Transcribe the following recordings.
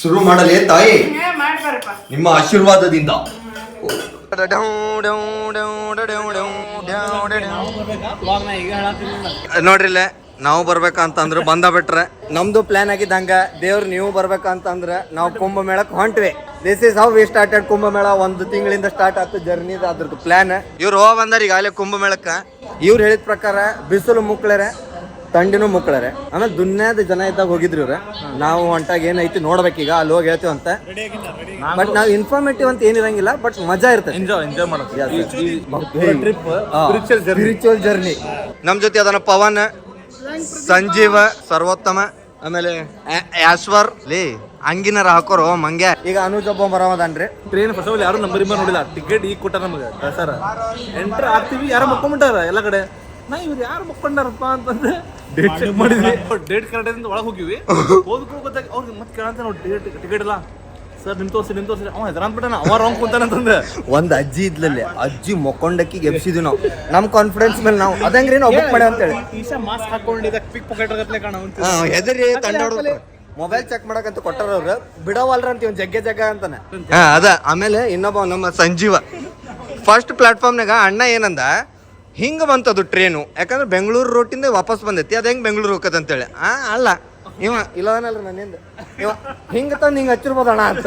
ಶುರು ಮಾಡಲೇ ತಾಯಿ ನಿಮ್ಮ ಆಶೀರ್ವಾದದಿಂದ. ನೋಡ್ರಿಲ್ಲ ನಾವು ಬರ್ಬೇಕಂತಂದ್ರೆ ಬಂದ ಬಿಟ್ರೆ ನಮ್ದು ಪ್ಲಾನ್ ಆಗಿದ್ದಂಗ ದೇವ್ರು ನೀವು ಬರ್ಬೇಕಂತಂದ್ರೆ ನಾವು ಕುಂಭಮೇಳಕ್ಕೆ ಹೊಂಟ್ವಿ. This is how we started Kumbh Mela. 1 ತಿಂಗಳಿಂದ ಸ್ಟಾರ್ಟ್ ಆಗ್ತದೆ ಜರ್ನಿ. ಅದ್ರದ್ದು ಪ್ಲಾನ್ ಇವ್ರು ಬಂದಾರ ಈಗಾಗಲೇ ಕುಂಭಮೇಳಕ್ಕೆ. ಇವ್ರು ಹೇಳಿದ ಪ್ರಕಾರ ಬಿಸಿಲು ಮುಕ್ಳರೆ ತಂಡಿನೂ ಮುಕ್ಳರೆ. ಆಮೇಲೆ ದುನ್ಯಾದ ಜನ ಇದ್ದಾಗ ಹೋಗಿದ್ರಿ ಇವ್ರೆ. ನಾವು ಹೊಂಟಾಗ ಏನೈತಿ ನೋಡ್ಬೇಕೀಗ, ಅಲ್ಲಿ ಹೋಗಿ ಹೇಳ್ತೀವಂತ. ಬಟ್ ನಾವು ಇನ್ಫಾರ್ಮೇಟಿವ್ ಅಂತ ಏನಿರಂಗಿಲ್ಲ, ಬಟ್ ಮಜಾ ಇರ್ತದೆ. Spiritual journey. ನಮ್ ಜೊತೆ ಅದನ್ನ ಪವನ್, ಸಂಜೀವ, ಸರ್ವೋತ್ತಮ, ಆಮೇಲೆ ಯಾಶ್ವರ್ ಲೇ ಹಂಗಿನಾರ ಹಾಕೋರು ಮಂಗ್ಯ. ಈಗ ಅನುಜ್ ಒಬ್ಬ ಬರವದನ್ರಿ. ಟ್ರೈನ್ ಫಸ್ಟ್ ಯಾರು ನಂಬರ್ ನೋಡಿಲ್ಲ. ಟಿಕೆಟ್ ಈಗ ಕೊಟ್ಟಾರ ನಮಗೆ ಸರ್. ಎಂಟ್ರ್ ಆಗ್ತೀವಿ, ಯಾರು ಮಕ್ಕೊಂಬಿಟ್ಟಾರ ಎಲ್ಲ ಕಡೆ. ನಾ ಇವ್ರು ಯಾರು ಮಕ್ಕೊಂಡಾರಪ್ಪ ಅಂತಂದ್ರೆ ಡೇಟ್ ಚೆಕ್ ಮಾಡಿದ್ವಿ. ಡೇಟ್ ಕರೆಕ್ಟ್ ಒಳಗೆ ಹೋಗಿವಿ. ಹೋಗ್ದಾಗ ಅವ್ರಿಗೆ ಮತ್ತೆ ಕೇಳಂತ ನಾವು ಟಿಕೆಟ್ ಇಲ್ಲ ಸರ್, ನಿಮ್ ತೋರಿಸಿ ಅವ ಹೆದರಾನ್ಬಿಟ್ಟಾನ, ಅವ ರಾಂಗ್ ಕುಂತಾನಂತಂದ್ರೆ. ಒಂದ್ ಅಜ್ಜಿ ಇದ್ಲಲ್ಲಿ, ಅಜ್ಜಿ ಮೊಕ್ಕೊಂಡಕ್ಕಿಗೆ ಎಬ್ಸಿದ್ವಿ ನಾವು. ನಮ್ ಕಾನ್ಫಿಡೆನ್ಸ್ ಮೇಲೆ ನಾವು ಅದಂಗ್ರಿ ನಾವು ಬುಕ್ ಮಾಡಿ ಅಂತೇಳಿ ಈಶಾ ಮಾಸ್ಕ್ ಹಾಕೊಂಡಿದ್ದ ಪಿಕ್ ಪಾಕೆಟ್ ಗತ್ಲೆ ಕಾಣ ಹೆದರಿ ತಂಡ ಮೊಬೈಲ್ ಚೆಕ್ ಮಾಡಕಂತ ಕೊಟ್ಟಾರ ಅವ್ರು. ಬಿಡವಲ್ರ ಅಂತ ಇವ್ ಜಗ್ಗ ಅಂತಾನೆ. ಅದ ಆಮೇಲೆ ಇನ್ನೊಬ್ಬ ನಮ್ಮ ಸಂಜೀವ ಫಸ್ಟ್ ಪ್ಲಾಟ್ಫಾರ್ಮ್ನಾಗ ಅಣ್ಣ ಏನಂದ, ಹಿಂಗ ಬಂತದು ಟ್ರೈನು. ಯಾಕಂದ್ರೆ ಬೆಂಗಳೂರು ರೂಟಿಂದ ವಾಪಸ್ ಬಂದೈತಿ. ಅದ ಹೆಂಗ್ ಬೆಂಗಳೂರು ಹೋಗತ್ತಂತೇಳಿ. ಅಲ್ಲ ಇವ ಇಲ್ಲವನಲ್ರಿ ನನ್ನಿಂದ ಇವ ಹಿಂಗ ತಂದು ಹಿಂಗ ಹಚ್ಚಿರ್ಬೋದಣ್ಣ ಅಂತ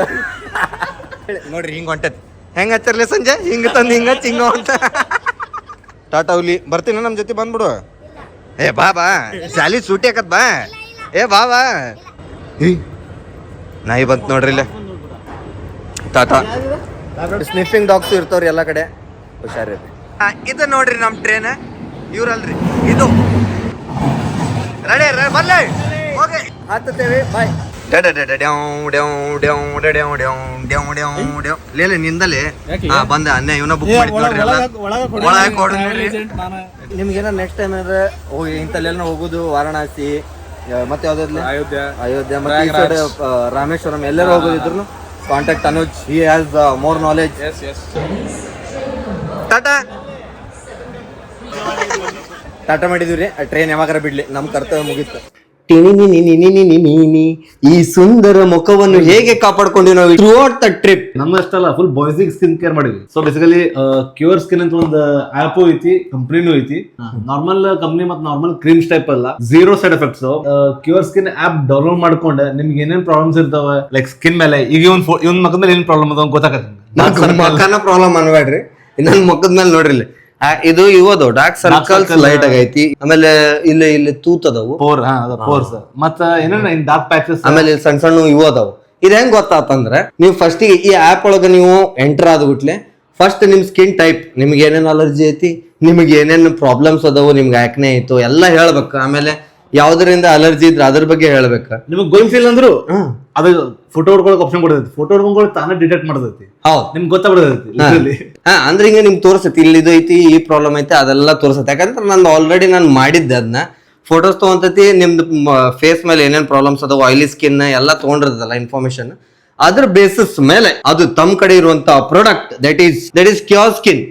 ಹೇಳಿ. ನೋಡ್ರಿ ಹಿಂಗ ಹೊಂಟೈತಿ. ಹೆಂಗ ಹಚ್ಚರ್ಲಿ ಸಂಜೆ, ಹಿಂಗ ತಂದು ಹಿಂಗ ಹಿಂಗ ಅಂತ. ಟಾಟಾ ಹುಲಿ ಬರ್ತೀನಿ ನಮ್ಮ ಜೊತೆ ಬಂದ್ಬಿಡು. ಏ ಬಾ ಶಾಲಿ ಸೂಟಿ ಹಾಕತ್ ಬಾ. ಏ ಬಾ ನಾಯಿ ಬಂತ ನೋಡ್ರಿ ಇಲ್ಲ. ಟಾಟಾ ಸ್ನಿಫಿಂಗ್ ಡಾಗ್ಸು ಇರ್ತಾವ್ರಿ ಎಲ್ಲ ಕಡೆ, ಹುಷಾರಿರ್ರಿ. ಇದು ನೋಡ್ರಿ ನಮ್ ಟ್ರೈನ್. ಇವ್ರಲ್ರಿ ಇದು. ರೆಡಿ ಬರ್ಲಿ ಹೋಗಿ ಹತ್ತೇವೆ. ಬಾಯ್. ಲೇಲೆ ನಿಂದಲೇ ಬಂದ ಅನ್ಯ ಇವನ ಬುಕ್ ಮಾಡಿ ನೋಡ್ರಿ. ನಿಮ್ಗೇನ ನೆಕ್ಸ್ಟ್ ಟೈಮ್ ಏನಾದ್ರೆ ಹೋಗಿ ಇಂಥಲ್ಲೆಲ್ಲ ಹೋಗುದು, ವಾರಣಾಸಿ ಮತ್ತೆ ಯಾವ್ದಾದ್ರು ಅಯೋಧ್ಯ ಮತ್ತೆ ಈ ಸೈಡ್ ರಾಮೇಶ್ವರಂ ಎಲ್ಲರೂ ಹೋಗೋದಿದ್ರು contact Anuj. He has more knowledge. Tata ಮಾಡಿದೀವ್ರಿ. ಟ್ರೈನ್ ಯಾವಾಗಾರ ಬಿಡ್ಲಿ, ನಮ್ ಕರ್ತವ್ಯ ಮುಗಿತ್ತು. ಈ ಸುಂದರ ಮುಖವನ್ನು ಹೇಗೆ ಕಾಪಾಡ್ಕೊಂಡಿವಿ ನಾವು ಥ್ರೂ ಔಟ್ ದ ಟ್ರಿಪ್. ನಮ್ಮಷ್ಟಲ್ಲ ಫುಲ್ ಬಾಯ್ಸಿಗೆ ಸ್ಕಿನ್ ಕೇರ್ ಮಾಡಿದ್ವಿ. ಸೊ ಬೇಸಿಕಲಿ ಕ್ಯೂರ್ ಸ್ಕಿನ್ ಅಂತ ಒಂದು ಆಪ್ ಐತಿ, ಕಂಪ್ನಿನೂ ಐತಿ. ನಾರ್ಮಲ್ ಕಂಪ್ನಿ ಮತ್ತೆ ನಾರ್ಮಲ್ ಕ್ರೀಮ್ಸ್ ಟೈಪ್ ಅಲ್ಲ, 0 side effects. Cure skin app download ಮಾಡ್ಕೊಂಡೆ ನಿಮ್ಗೆ ಏನೇನ್ ಪ್ರಾಬ್ಲಮ್ಸ್ ಇರ್ತಾವ ಲೈಕ್ ಸ್ಕಿನ್ ಮೇಲೆ. ಈಗ ಇವನ್ ಮಕ್ಕದ ಮೇಲೆ ಏನ್ ಪ್ರಾಬ್ಲಮ್ ಅದ ಗೊತ್ತಾಗತ್ತೆ. ಮಕ್ಕನ ಪ್ರಾಬ್ಲಮ್ ಅನ್ಬೇಡ್ರಿ, ನನ್ ಮುಖದ ಮೇಲೆ ನೋಡ್ರಿ. ಇದು ಇವದು ಡಾರ್ಕ್ ಸರ್ಕಲ್ಸ್ ಲೈಟ್ ಆಗೈತಿ. ಆಮೇಲೆ ಇಲ್ಲಿ ತೂತದವು ಪೋರ್ಸ್ ಮತ್ತ ಏನೇನ ಡಾರ್ಕ್ ಪ್ಯಾಚಸ್. ಆಮೇಲೆ ಸಣ್ಣ ಸಣ್ಣ ಇವು ಅದಾವು. ಇದು ಹೆಂಗ್ ಗೊತ್ತಾತಂದ್ರೆ ನೀವು ಫಸ್ಟ್ ಈ ಆಪ್ ಒಳಗ ನೀವು ಎಂಟರ್ ಆದ್ಬಿಟ್ಲೆ ಫಸ್ಟ್ ನಿಮ್ ಸ್ಕಿನ್ ಟೈಪ್, ನಿಮ್ಗೆ ಏನೇನ್ ಅಲರ್ಜಿ ಐತಿ, ನಿಮ್ಗೆ ಏನೇನ್ ಪ್ರಾಬ್ಲಮ್ಸ್ ಅದಾವು, ನಿಮ್ಗೆ ಆಕ್ನೆ ಆಯ್ತು ಎಲ್ಲ ಹೇಳ್ಬೇಕು. ಆಮೇಲೆ ಯಾವ್ದರಿಂದ ಅಲರ್ಜಿ ಇದ್ರೆ ಅದ್ರ ಬಗ್ಗೆ ಹೇಳ್ಬೇಕ. ನಿಮ್ಗೆ ಗೊತ್ತಿಲ್ಲ ಅಂದ್ರು ಅದು ಫೋಟೋ ಹೊಡ್ಕೊಳಕ್ ಆಪ್ಷನ್ ಕೊಡ್ತೈತಿ. ಫೋಟೋ ಹೊಡ್ಕೊಂಡ್ ತಾನೇ ಡಿಟೆಕ್ಟ್ ಮಾಡ್ತೈತಿ. ಹೌದು, ನಿಮ್ಗೆ ಗೊತ್ತಾಗ್ಬಿಡ್ತೈತಿ. ಅಂದ್ರೆ ಹಿಂಗ ನಿಮ್ಗೆ ತೋರಿಸತಿ ಇಲ್ಲಿ ಇದು ಐತಿ, ಈ ಪ್ರಾಬ್ಲಮ್ ಐತಿ, ಅದೆಲ್ಲ ತೋರಿಸತ್ತೆ. ಯಾಕಂದ್ರೆ ನಾನು ಆಲ್ರೆಡಿ ನಾನು ಮಾಡಿದ್ದೆ ಅದನ್ನ. ಫೋಟೋಸ್ ತಗೊಂತೈತಿ, ನಿಮ್ದು ಫೇಸ್ ಮೇಲೆ ಏನೇನ್ ಪ್ರಾಬ್ಲಮ್ಸ್ ಅದಾವ, ಆಯಿಲಿ ಸ್ಕಿನ್ ಎಲ್ಲ ತಗೊಂಡಿರ್ತದಲ್ಲ ಇನ್ಫಾರ್ಮೇಶನ್. ಅದ್ರ ಬೇಸಿಸ್ ಮೇಲೆ ಅದು ತಮ್ಮ ಕಡೆ ಇರುವಂತ product that is cure skin.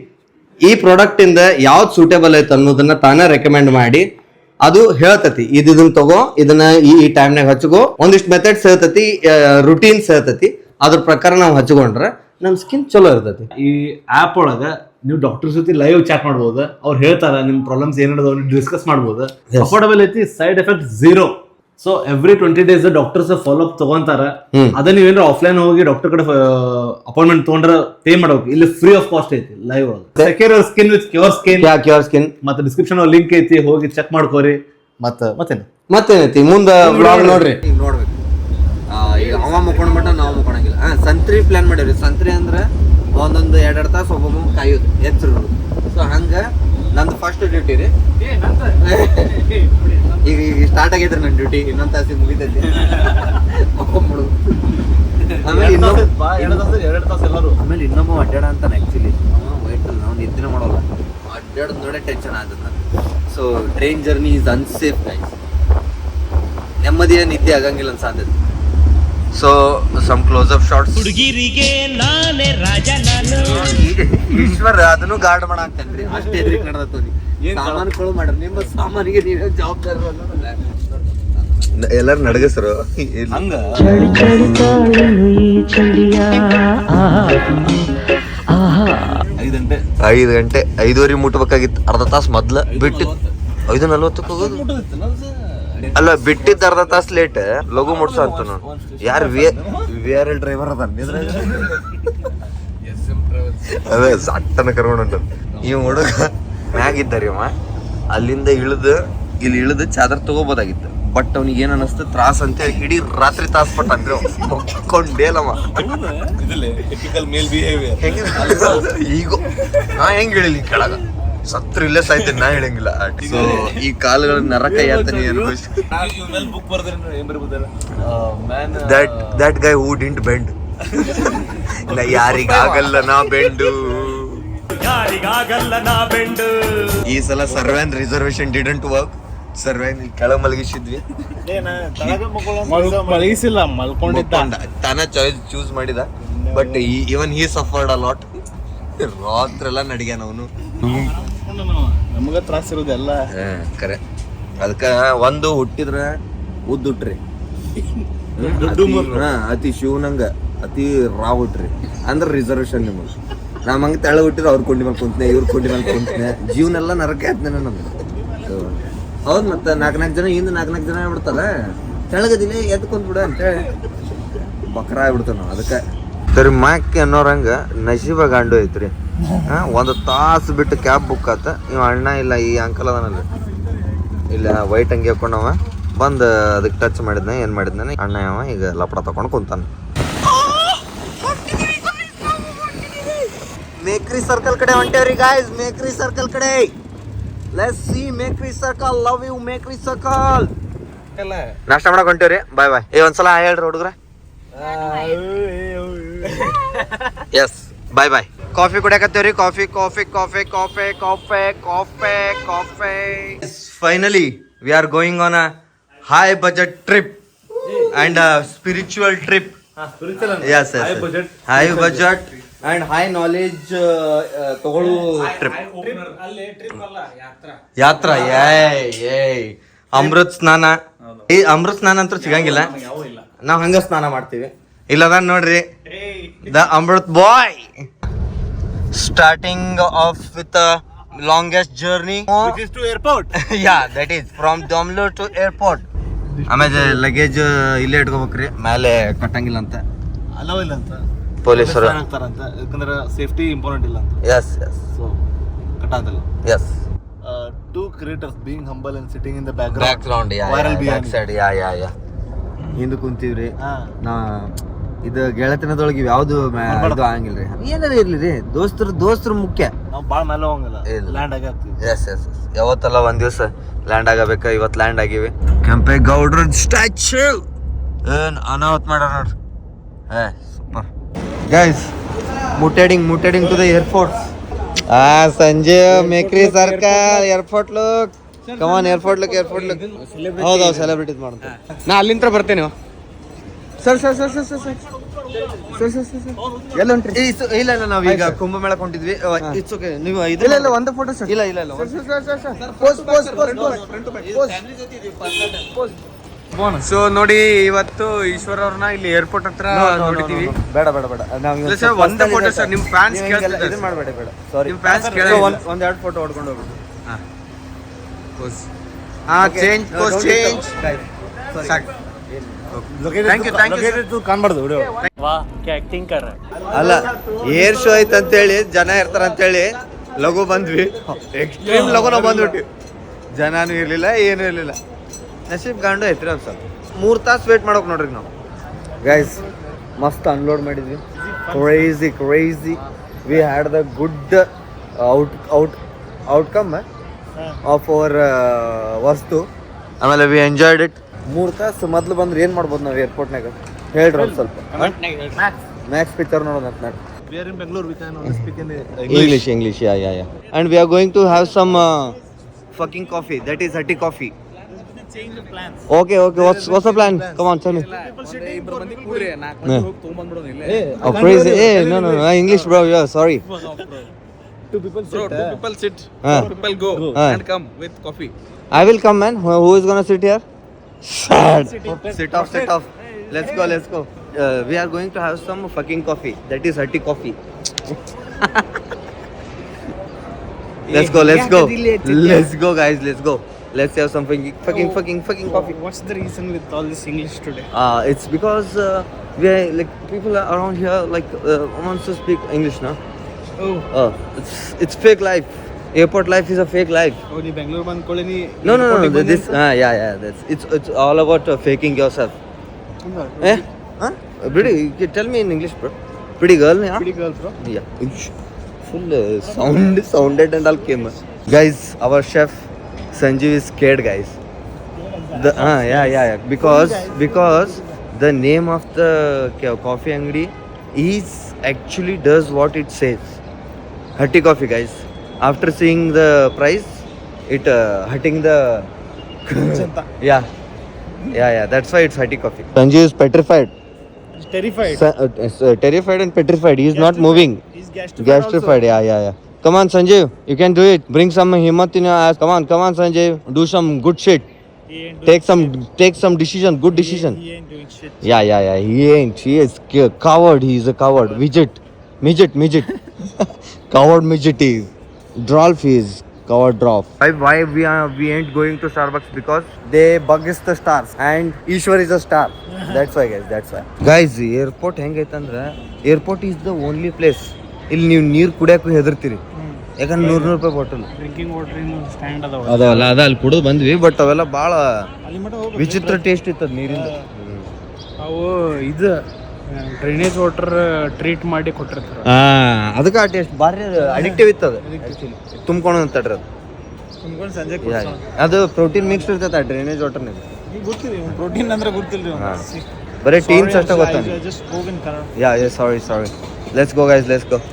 ಈ ಪ್ರಾಡಕ್ಟ್ ಇಂದ ಯಾವ್ದು ಸೂಟೇಬಲ್ ಐತೆ ಅನ್ನೋದನ್ನ ತಾನೇ ರೆಕಮೆಂಡ್ ಮಾಡಿ ಅದು ಹೇಳ್ತತಿ. ಇದನ್ನ ತಗೋ, ಇದನ್ನ ಈ ಟೈಮ್ನಾಗ ಹಚ್ಕೋ. ಒಂದಿಷ್ಟು ಮೆಥಡ್ಸ್ ಹೇಳ್ತತಿ, ರುಟೀನ್ಸ್ ಹೇಳ್ತತಿ. ಅದ್ರ ಪ್ರಕಾರ ನಾವು ಹಚ್ಕೊಂಡ್ರೆ ನಮ್ ಸ್ಕಿನ್ ಚಲೋ ಇರ್ತೈತಿ. ಈ ಆಪ್ ಒಳಗ ನೀವು ಡಾಕ್ಟರ್ ಜೊತೆ ಲೈವ್ ಚಾಟ್ ಮಾಡ್ಬೋದು. ಅವ್ರು ಹೇಳ್ತಾರ ನಿಮ್ ಪ್ರಾಬ್ಲಮ್ಸ್ ಏನಿದಾವ ಡಿಸ್ಕಸ್ ಮಾಡ್ಬೋದು. ಅಫೋರ್ಡಬಲ್ ಐತಿ, side effect 0. So every 20 days doctors follow up ತಗೊಂತಾರ. ಅದ ನೀವೇನ್ರ ಆಫ್ಲೈನ್ ಹೋಗಿ ಡಾಕ್ಟರ್ ಕಡೆ ಅಪಾಯಿಂಟ್ಮೆಂಟ್ ತಗೊಂಡ್ರ ಪೇ ಮಾಡ್ಬೇಕು. ಇಲ್ಲಿ ಫ್ರೀ ಆಫ್ ಕಾಸ್ಟ್ ಐತಿ ಲೈವ್ ಒಳಗೆ. Secure skin with cure skin ಮತ್ತೆ ಡಿಸ್ಕ್ರಿಪ್ಷನ್ ಲಿಂಕ್ ಐತಿ, ಹೋಗಿ ಚೆಕ್ ಮಾಡ್ಕೋರಿ. ಮತ್ತೇನೈತಿ ಮುಂದೆ ಬ್ಲಾಗ್ ನೋಡ್ರಿ. ನೋಡ್ಬೇಕು ಈಗ ಅವ ಮುಕ್ಕೊಂಡ್ಬಿಟ್ಟ ನಾವು ಮುಕ್ಕೊಳಂಗಿಲ್ಲ. ಸಂತ್ರಿ ಪ್ಲಾನ್ ಮಾಡಿವ್ರಿ. ಸಂತ್ರಿ ಅಂದ್ರೆ ಒಂದೊಂದು 2 ತಾಸು ಒಬ್ಬೊಬ್ಬ ಕಾಯೋದು ಎಚ್ಚರು. ಸೊ ಹಂಗ ನಂದು ಫಸ್ಟ್ ಡ್ಯೂಟಿ ರೀ. ಈಗ ಸ್ಟಾರ್ಟ್ ಆಗೈತ್ರಿ ನನ್ನ ಡ್ಯೂಟಿ. ಇನ್ನೊಂದು ತಾಸಿಗೆ ಮುಗಿತೈತಿ. ಆಮೇಲೆ ಇನ್ನೊಬ್ಬ ಅಡ್ಡಾಡ ಅಂತಾನೆ. ಆಕ್ಚುಲಿ ವೈಟ್ ನಾವು ನಿದ್ದೆ ಮಾಡೋಲ್ಲ, ಅಡ್ಡಾಡೋದು ನೋಡೇ ಟೆನ್ಷನ್ ಆಗುತ್ತೆ ನನಗೆ. So train journey is unsafe guys. ನೆಮ್ಮದಿಯ ನಿದ್ದೆ ಆಗಂಗಿಲ್ಲ ಅನ್ಸಾತೈತಿ. So some close up shots. ಹುಡುಗಿರಿಗೆ ನಾನೇ ರಾಜ ನಾನು. ಈಶ್ವರ ಅದನ್ನು ಗಾರ್ಡ್ ಮಾಡಾಕ್ತೇನ್ರಿ. ಅಷ್ಟೇ ಎದ್ರಿಕ್ ನಡೆದತ್ತವ್ರಿ. ಸಾಮಾನುಗಳು ಮಾಡ್ರಿ, ನಿಮ್ಮ ಸಾಮಾನಿಗೆ ನೀವೇ ಜವಾಬ್ದಾರಿ. ಎಲ್ಲರೂ ನಡಗಸರು ಹಂಗ ಚಳಿಯ 5 ಗಂಟೆ 5:30 ಮುಟ್ಬೇಕಾಗಿತ್ತು, ಅರ್ಧ ತಾಸು ಮೊದ್ಲ ಬಿಟ್ಟಿದ್ 5:40 ಹೋಗೋದು. ಅಲ್ಲ ಬಿಟ್ಟಿದ್ದ ಅರ್ಧ ತಾಸು ಲೇಟ್, ಲಘು ಮುಟ್ಸ ಅಂತ ನಾನು. ಯಾರು VRL ಡ್ರೈವರ್ ಅದ ಅದೇ ಸಟ್ಟನ ಕರ್ಕೊಂಡು ಈ ಹುಡುಗ ಮ್ಯಾಗಿದ್ದಾರೆ ಅವ, ಅಲ್ಲಿಂದ ಇಲ್ಲಿ ಇಳಿದು ಚಾದರ್ ತಗೋಬೋದಾಗಿತ್ತು. ಬಟ್ ಅವ್ನಿಗೆ ಏನ್ ಅನಿಸ್ತು ತ್ರಾಸ ಅಂತ ಹೇಳಿ ಇಡೀ ರಾತ್ರಿ ತಾಸ್ ಪಟ್ಟ ಅಂದ್ರೆ ಕೊಂಡೇಲಮ್ಮ. ಈಗ ನಾ ಹೆಂಗ್ ಹೇಳಿಲ್ಲ ಕೆಳಗ ಸತ್ರ ಇಲ್ಲೇ ಸಾಯ್ತೇನೆ, ನಾ ಹೇಳಂಗಿಲ್ಲ. ಸೊ ಈ ಕಾಲುಗಳ ನರಕ ಯಾತನೆ ಅನುಭವಿಸಿ that guy who didn't bend. ಯಾರಿಗಾಗಲ್ಲ ನಾ ಬೆಂಡು. ಈ ಸಲ ಸರ್ವ್ಯಾನ್ ರಿಸರ್ವೇಶನ್ ಡಿಡಂಟ್ ವರ್ಕ್. ಸರ್ವ್ಯಾನ್ ಕೆಳ ಮಲಗಿಸಿದ್ವಿ, ಮಲಗಿಸಿಲ್ಲ, ಮಲ್ಕೊಂಡಿದ್ದ. ತಾನ ಚಾಯ್ಸ್ ಚೂಸ್ ಮಾಡಿದ. But even he suffered a lot. ರಾತ್ರಿ ಎಲ್ಲ ನಡಿಗ್ಯಾನ ಅವನು. ನಮಗ ತ್ರಾಸ ಇರೋದೆಲ್ಲ ಕರೆ. ಅದಕ್ಕ ಒಂದು ಹುಟ್ಟಿದ್ರ ಉದ್ದುಟ್ರಿ, ಅತಿ ಶಿವನಂಗ ಅತಿ ರಾವ್ ಹುಟ್ರಿ ಅಂದ್ರ ರಿಸರ್ವೇಶನ್ ನಿಮಗೆ. ನಮ್ ಹಂಗ ತೆಳ ಹುಟ್ಟಿದ್ರೆ ಅವ್ರ ಕೊಂಡಿ ಮೇಲೆ ಕುಂತನೆ, ಇವ್ರ ಕೊಂಡಿ ಮೇಲೆ ಕುಂತನೆ, ಜೀವನೆಲ್ಲ ನರಕ ಆಯ್ತನೆ ನಮ್ದು. ಹೌದ್, ಮತ್ತೆ 4 ಜನ ಹಿಂದ್ 4 ಜನ ಆಗ್ಬಿಡ್ತಲ್ಲ, ತೆಳಗದಿಲ್ಲ ಎದ್ ಕುಂತ್ಬಿಡ ಅಂತೇಳಿ ಬಕ್ರ ಆಗ್ಬಿಡ್ತಾವ ನಾವು. ಅದಕ್ಕೆ ಸರಿ ಮಾಕಿ ಅನ್ನೋರಂಗ ನಶೀಬ ಗಾಂಡು ಐತ್ರಿ. 1 ತಾಸು ಬಿಟ್ಟು ಕ್ಯಾಬ್ ಬುಕ್ ಆತ. ಇವ ಅಣ್ಣ ಇಲ್ಲ, ಈ ಅಂಕಲ್ ಅದನಲ್ಲ ಇಲ್ಲ ವೈಟ್ ಅಂಗಿ ಹಾಕೊಂಡವ ಬಂದು ಅದಕ್ಕೆ ಟಚ್ ಮಾಡಿದ್ನ. ಏನ್ ಮಾಡಿದ್ನ ಅಣ್ಣ ಅವ ಈಗ ಲಪಡ ತಗೊಂಡು ಕುಂತಾನ. ಮೇಕ್ರಿ ಸರ್ಕಲ್ ಕಡೆ ಹೊಂಟೇವ್ರಿ ಗಾಯ್ಸ್, ಮೇಕ್ರಿ ಸರ್ಕಲ್ ಕಡೆ. Let's see Mekhri circle. Love you Mekhri circle. ನಾಷ್ಟ ಮಾಡಕ್ ಹೊಂಟೇವ್ರಿ. Bye bye. ಒಂದ್ಸಲ ಹೇಳ್ರಿ ಹುಡುಗ್ರ. Yes bye bye. ಕಾಫಿ ಕುಡಿಯಕತ್ತೇವ್ರಿ. Coffee coffee coffee coffee coffee coffee coffee. Finally we are going on a high budget trip and spiritual trip. Yes high budget and high knowledge ತಗೊಳ್ಳೋ trip. ಯಾತ್ರಾ. ಏಯ್ ಅಮೃತ್ ಸ್ನಾನ. ಈ ಅಮೃತ್ ಸ್ನಾನ ಅಂತೂ ಸಿಗಂಗಿಲ್ಲ, ನಾವ್ ಹಂಗ ಸ್ನಾನ ಮಾಡ್ತೀವಿ. ಇಲ್ಲದ ನೋಡ್ರಿ the Amrit boy. Starting off with longest journey to airport. Yeah, that is from Domlur to airport. ಆಮೇಲೆ ಲಗೇಜ್ ಇಲ್ಲೇ ಇಟ್ಕೋಬೇಕ್ರಿ, ಮೇಲೆ ಕಟ್ಟಂಗಿಲ್ಲ ಅಂತ ಅಲೋ ಇಲ್ಲ ಅಂತ ಪೊಲೀಸರು ಆಗ್ತಾರಂತ, ಯಾಕಂದ್ರೆ ಸೇಫ್ಟಿ ಇಂಪಾರ್ಟೆಂಟ್ ಇಲ್ಲ ಅಂತ. ಎಸ್ ಎಸ್ ಸೊ ಕಟ್ಟಾಗಲ್ಲ. Yes. Two creators being humble and sitting in the background Viral back side ಯಾ ಹಿಂದೆ ಕುಂತೀವ್ರಿ. ನಾ ಇದು ಗೆಳತನದೊಳಗೆ ಇವ್ ಯಾವ್ದು ಇದು ಆಗಂಗಿಲ್ರಿ. ಏನಾರ ಇರ್ಲಿ ರೀ, ದೋಸ್ತರು ಮುಖ್ಯ. ನಾವು ಭಾಳ ಮೇಲೆ ಹೋಗಂಗಿಲ್ಲ, ಲ್ಯಾಂಡ್ ಆಗತ್ತೀವಿ. Yes yes yes. ಯಾವತ್ತಲ್ಲ ಒಂದ್ ದಿವಸ ಲ್ಯಾಂಡ್ ಆಗಬೇಕ. ಇವತ್ತು ಲ್ಯಾಂಡ್ ಆಗಿವಿ. ಕೆಂಪೇಗೌಡ್ರ ಸ್ಟ್ಯಾಚ್ಯೂ ಏನ್ ಅನಾಹುತ ಮಾಡ್ಯಾರ ನೋಡ್ರಿ. Super guys. ಮುಟೆಡಿಂಗ್ ಟು ದ ಏರ್ಪೋರ್ಟ್. ಸಂಜೆ Mekhri circle airport look. Come on airport look. ಹೌದು ಸೆಲೆಬ್ರಿಟೀಸ್ ಮಾಡ್ತಾರೆ. ನಾ ಅಲ್ಲಿಂದ ಬರ್ತೇನೆ. ಸರ್ ಎಲ್ಲ ಉಂಟ್ರಿ? ಇಲ್ಲ ನಾವೀಗ ಕುಂಭಮೇಳ ಕೊಂಡಿದ್ವಿ. It's okay. ನೀವು ಇಲ್ಲ ಒಂದು ಫೋಟೋ ಸರ್. ಇಲ್ಲ ಸೊ ನೋಡಿ, ಇವತ್ತು ಈಶ್ವರ್ ಅವ್ರನ್ನ ಇಲ್ಲಿ ಏರ್ಪೋರ್ಟ್ ಹತ್ರ ನೋಡಿದೀವಿ. ಬೇಡ ಒಂದೇ ಫೋಟೋ ಸರ್. ನಿಮ್ ಫ್ಯಾನ್ಸ್ ಕೇಳ್ತಿದ್ದಾರೆ. ಮಾಡಬೇಡಿ, ಬೇಡ. ಸಾರಿ, ನಿಮ್ ಫ್ಯಾನ್ಸ್ ಕೇಳಿದ್ರೆ ಒಂದೆರಡು ಫೋಟೋ ಹೊಡ್ಕೊಂಡು ಹೋಗ್ಬಿಟ್ಟು. ಚೇಂಜ್ ಅಲ್ಲ, ಏರ್ ಶೋ ಐತೆ ಅಂತೇಳಿ ಜನ ಇರ್ತಾರ ಅಂತೇಳಿ ಲಘು ಬಂದ್ವಿ. ಎಕ್ಸ್ಟ್ರೀಮ್ ಲಘು ನಾವು ಬಂದ್ಬಿಟ್ವಿ. ಜನನೂ ಇರ್ಲಿಲ್ಲ, ಏನೂ ಇರ್ಲಿಲ್ಲ. ನಶೀಬ್ ಗಾಂಡು ಐತ್ರಿ. ಅದು ಸ್ವಲ್ಪ 3 ತಾಸು ವೇಟ್ ಮಾಡೋಕೆ ನೋಡ್ರಿ ನಾವು ಗೈಸ್. ಮಸ್ತ್ ಅನ್ಲೋಡ್ ಮಾಡಿದ್ವಿ. Crazy. We had the good outcome of our ವಸ್ತು. ಆಮೇಲೆ ವಿ ಎಂಜಾಯ್ಡ್ ಇಟ್. 3 ತಾಸು ಮೊದ್ಲು ಬಂದ್ರೆ ಏನು ಮಾಡ್ಬೋದು ನಾವು ಏರ್ಪೋರ್ಟ್ನಾಗ ಹೇಳ್ರಿ ಒಂದು ಸ್ವಲ್ಪ. ಮ್ಯಾಕ್ಸ್ ಪಿಕ್ಚರ್ ನೋಡೋಣ ಅಂತ. We are in Bangalore, we can only speak in English. Yeah. And we are going to have some fucking coffee. That is Hatti coffee. change the plans. Okay. What's the plan? Come on, tell me. Oh, crazy. Hey, no. English, bro. Yeah, sorry. Two people sit. Four people go and come with coffee. I will come, man. Who is gonna sit here? Sad. Sit off. Let's go. We are going to have some fucking coffee. That is Hatti coffee. Let's go. Let's go, guys. Let's go. Let's have some fucking coffee. What's the reason with all this English today? It's because we are like people around here like wants to speak English now. Oh, It's fake life. Airport life is a fake life. only Bangalore ಬಂದ ಕೂಡಲೇ No. This that's it's all about faking yourself. Eh? Huh? Pretty. Tell me in English, bro. Pretty girl, yeah. Pretty girl, bro. Yeah. Full sounded and all came. Guys, our chef Sanjeev is scared, guys. Because the name of the coffee angadi is actually does what it says. Hatti coffee, guys. After seeing the price, it hurting the yeah. That's why it's Hatti coffee. Sanjeev is petrified. He's terrified. Terrified and petrified. He is not moving. He's Gastrified. Yeah. Come on, Sanjeev. You can do it. Bring some himmat in your ass. Come on, Sanjeev. Do some good shit. He ain't doing Take some decision. Good decision. He ain't doing shit. Yeah. He ain't. He is coward. He is a coward. Midget. Coward midget is. Drolf is. Coward drop. Why we ain't going to Starbucks? Because they bug is the stars and Ishwar is a star. That's why, guys. That's why. Guys, airport ಹೆಂಗೈತಂದ್ರೆ airport is the only place. ಇಲ್ಲಿ ನೀವು ನೀರು ಕುಡಿಯೋಕ್ಕೂ ಹೆದರ್ತೀರಿ ಯಾಕಂದ್ರೆ 100 ರೂಪಾಯಿ bottle drinking water in stand ಅದಾವ. ಅದಾವಲ್ಲ ಅಲ್ಲಿ ಕುಡಿದು ಬಂದ್ವಿ but ಅವೆಲ್ಲ ಭಾಳ ಅಲ್ಲಿ ಮಟ್ಟ ಹೋಗ್ಬೇಕು. ವಿಚಿತ್ರ ಟೇಸ್ಟ್ ಇತ್ತದ ನೀರಿಂದ. ಅವು ಇದು ಡ್ರೈನೇಜ್ ವಾಟರ್ ಟ್ರೀಟ್ ಮಾಡಿ ಕೊಟ್ಟಿರ್ತಾರೆ. ಅದಕ್ಕೆ ಆ ಟೇಸ್ಟ್ ಭಾರಿ ಅಡಿಕ್ಟಿವ್ ಇತ್ತದ ತುಂಬ್ಕೊಂಡು ತಡ್ರಿ ಅದು ತುಂಬ್ಕೊಂಡು ಸಂಜೆ ಅದು ಪ್ರೋಟೀನ್ ಮಿಕ್ಸ್ ಇರ್ತೈತೆ ಆ ಡ್ರೈನೇಜ್ ವಾಟರ್ನಾಗ. ಈಗ ಗೊತ್ತಿಲ್ಲ ಪ್ರೋಟೀನ್ ಅಂದ್ರೆ ಗೊತ್ತಿಲ್ಲ. ಬರೀ ಟೀನ್ಸ್ ಅಷ್ಟೇ ಗೊತ್ತಾಗ. Just spoke in Kannada. Sorry let's go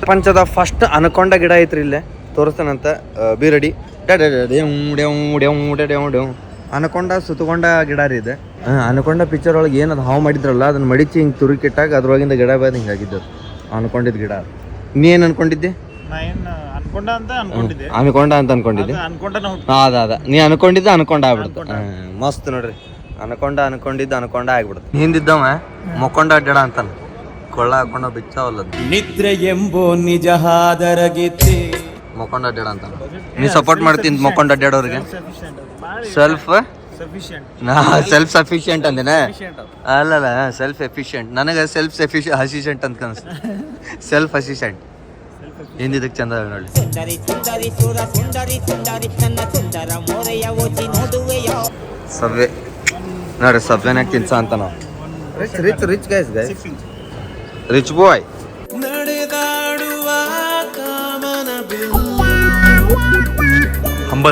ಪ್ರಪಂಚದ ಫಸ್ಟ್ ಅನಕೊಂಡ ಗಿಡ ಐತ್ರಿ ಇಲ್ಲೇ ತೋರಿಸ್ತಾನಂತ. Be ready. ಅನಕೊಂಡ ಸುತ್ತಕೊಂಡ ಗಿಡ ರೀ ಇದೆ. ಅನಕೊಂಡ ಪಿಕ್ಚರ್ ಒಳಗೆ ಏನದು ಹಾವು ಮಾಡಿದ್ರಲ್ಲ ಅದನ್ನ ಮಡಿಚಿ ಹಿಂಗೆ ತುರುಕಿಟ್ಟಾಗ ಅದ್ರೊಳಗಿಂದ ಗಿಡ ಬಂದು ಹಿಂಗಾಗಿದ್ದು ಅನ್ಕೊಂಡಿದ್ ಗಿಡ. ನೀ ಏನು ಅನ್ಕೊಂಡಿದ್ದೆ? ಅನ್ಕೊಂಡ ಅಂತ ಅನ್ಕೊಂಡಿದ್ದೆ. ಅದ ನೀ ಅನ್ಕೊಂಡಿದ್ದ ಅನ್ಕೊಂಡ ಆಗ್ಬಿಡ್ತು. ಮಸ್ತ್ ನೋಡ್ರಿ. ಅನ್ಕೊಂಡ ಆಗ್ಬಿಡ್ತು. ಹಿಂದಿದ್ದವ ಮೊಕ್ಕೊಂಡ ಅಡ್ಡಾಡ ಅಂತಾನ ಕೊಳ್ಳ ಹಾಕೊಂಡ ಬಿಚ್ಚಾವಲ್ಲ ನಿದ್ರೆ ಎಂಬೋ ನಿಜ ಹಾದರಗಿತ್ತಿ ಮೊಕ್ಕೊಂಡ ಅಡ್ಡಾಡ ಅಂತಾನ. ನೀ ಸಪೋರ್ಟ್ ಮಾಡ್ತೀನಿ ಮೊಕ್ಕೊಂಡ ಅಡ್ಡಾಡೋರಿಗೆ. ಸೆಲ್ಫ್ ಸಫಿಶಿಯಂಟ್ ಅಂದೇನ ಅಲ್ಲಲ್ಲ ಸೆಲ್ಫ್ ಎಫಿಷಿಯಂಟ್. ನನಗೆ ಅಸಿಸ್ಟೆಂಟ್ ಅಂತ ಕನ್ಸ. ಸೆಲ್ಫ್ ಅಸಿಸ್ಟೆಂಟ್ ಹಿಂದಿದ್ದಕ್ಕೆ ಚಂದ ನೋಡಿ. ಸಬ್ವೆ ನೋಡ್ರಿ ಸಬ್ವೆನಾಗ ತಿನ್ಸ ಅಂತ ನಾವು. Rich guys rich bye.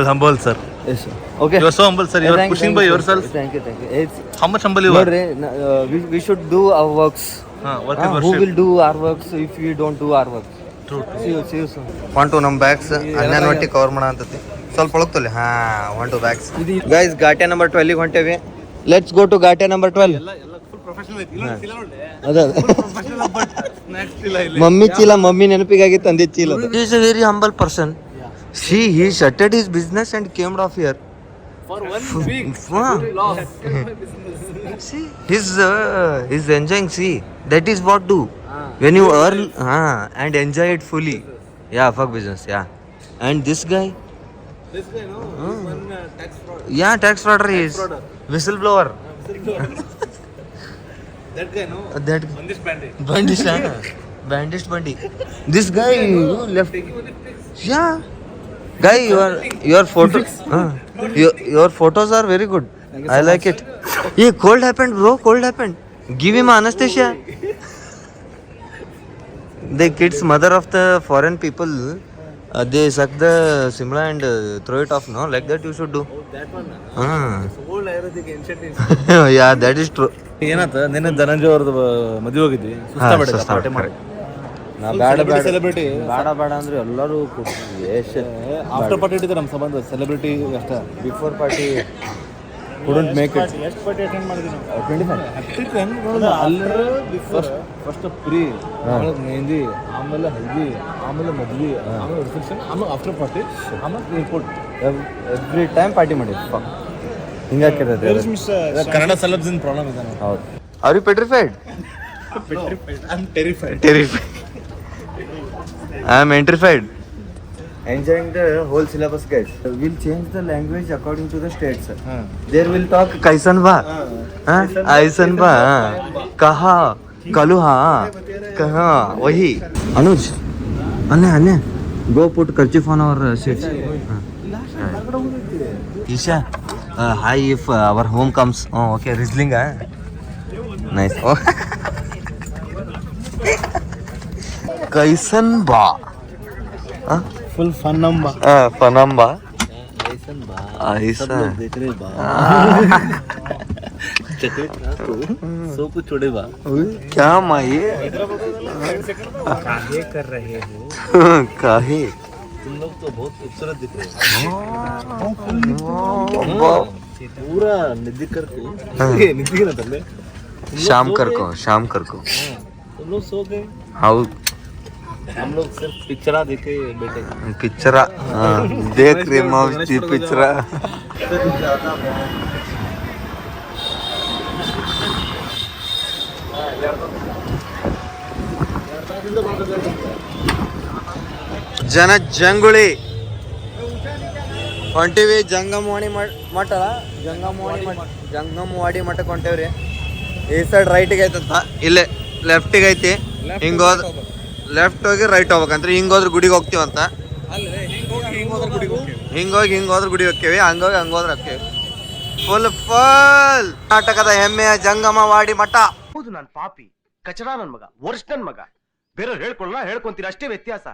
Humble, sir. Yes, sir. Okay. You are so humble, sir. You are pushing by yourself. Thank you. How much humble you are? We should do our works. Work is Who worship. will do our works if we don't do our works? True. See you soon. Want to ನಮ್ಮ bags ಅನ್ಯಾನ್ ಒಟ್ಟಿ cover ಮಾಡ ಅಂತತಿ ಸ್ವಲ್ಪ ಒಳಗ್ತಲ್ಲಿ. want to bags. Guys, ಘಾಟ್ಯ number 12 ಗೆ ಹೊಂಟೇವಿ. Let's go to ಘಾಟ್ಯ ನಂಬರ್ 12. ಮಮ್ಮಿ ನೆನಪಿಗಾಗಿ ತಂದಿದ್ದ ಚೀಲ. He is a very humble person. See, he shuttered his business and came off here. For 1 week. See, he's enjoying. See, that is what do. When you earn and enjoy it fully. Yeah, fuck business. Yeah. And this guy. Tax fraud. Yeah, tax frauder is. Whistleblower. That guy, no? That Bandit bandit. Bandit Bundy. This guy left. Yeah. Guy, your photo. Your photos are very good. I like it. Yeah, cold happened, bro. Cold happened. Give him anesthesia. The kid's mother of the foreign people, they suck the simla and throw it off. No, like that you should do. Oh, that one. Old Ayurvedic ancient is. Yeah, that is true. ಏನಾತ ನಿನ್ನೆ ಧನಂಜಯ ಅವ್ರದ್ದು ಮದುವೆ ಹೋಗಿದ್ವಿ. Party ಮಾಡಿ ನಾ ಬೇಡ celebrity ಬೇಡ ಅಂದ್ರೆ ಎಲ್ಲರೂ ಆಫ್ಟರ್ ಪಾರ್ಟಿ ಇಟ್ಟಿದ್ದಾರೆ ನಮ್ಮ ಸಂಬಂಧ ಸೆಲೆಬ್ರಿಟಿ ಅಷ್ಟೇ. Before party couldn't make it. ಎಷ್ಟು ಪಾರ್ಟಿ ಅಟೆಂಡ್ ಮಾಡಿದ್ವಿ ನಾವು? 25. ಅಲ್ಲಿ ಫಸ್ಟ್ ಪ್ರೀ, ಆಮೇಲೆ ಮೆಹಂದಿ, ಆಮೇಲೆ ಹಲ್ದಿ, ಆಮೇಲೆ ಮದ್ವಿ, ಆಮೇಲೆ ರಿಸೆಪ್ಷನ್, ಆಮೇಲೆ ಆಫ್ಟರ್ ಪಾರ್ಟಿ, ಆಮೇಲೆ ಏರ್ಪೋರ್ಟ್. ಎವ್ರಿ ಟೈಮ್ ಪಾರ್ಟಿ ಮಾಡಿ ಹಿಂಗಾಕಿರೋದು. ಕನ್ನಡ ಸೆಲೆಬ್ಸ್ ಪ್ರಾಬ್ಲಮ್ ಇದೆ. ಹೌದು. Are you petrified? I'm terrified. Terrified. I am entrified. Enjoying the whole syllabus, guys. We'll change the language according to the states. There will talk. कैसन बा? हाँ? ऐसन बा? कहा? कलुहा? कहाँ? वही. अनुज, अन्य. Go put kerchief on our seats. Isha, hi if our home comes. Oh, okay. Rizzling, ah. Nice. Oh. कैसन बा? हाँ? Full fun number. फनम्बा. ऐसन बा. ऐसा. सब लोग देख रहे बा. चॉकलेट ना तो सो कुछ छोड़े बा. क्या माई? काहे कर रहे हो? काहे? तुम लोग तो बहुत खूबसूरत दिख रहे हो. वाह. पूरा निधि करके. हाँ. निधि ना तले. शाम कर को तुम लोग सो गए. हाउ हम लोग सिर्फ पिक्चरा देखे बैठे. पिक्चरा देख रे मौजी पिक्चरा. ಜನ ಜಂಗುಳಿ ಹೊಂಟಿವಿ ಜಂಗಮವಾಡಿ ಮಠ ಜಂಗಮವಾಡಿ ಮಠಕ್ಕೆ ಹೊಂಟೇವ್ರಿ. ಈ ಸೈಡ್ ರೈಟಿಗೆ ಐತಂತ, ಇಲ್ಲೇ ಲೆಫ್ಟಿಗೆ ಐತಿ. ಹಿಂಗೋದ್ ಲೆಫ್ಟ್ ಹೋಗಿ ರೈಟ್ ಹೋಗ್ಬೇಕಂತ್ರಿ. ಹಿಂಗೋದ್ರೆ ಗುಡಿಗೆ ಹೋಗ್ತೀವಂತ. ಹಿಂಗೋದ್ರೆ ಗುಡಿ ಹೋಗ್ತೇವಿ. ಹಂಗೋದ್ರೆ ಹೋಗ್ತೇವಿ. ಫುಲ್ ಕರ್ನಾಟಕದ ಹೆಮ್ಮೆಯ ಜಂಗಮವಾಡಿ ಮಠ. ಹೌದು, ನಾನು ಪಾಪಿ, ಕಚಡ ನನ್ ಮಗ, ವರ್ಷ ನನ್ ಮಗ. ಬೇರೆಯವ್ರು ಹೇಳ್ಕೊಳ್ಳ ಹೇಳ್ಕೊಂತೀರ, ಅಷ್ಟೇ ವ್ಯತ್ಯಾಸ.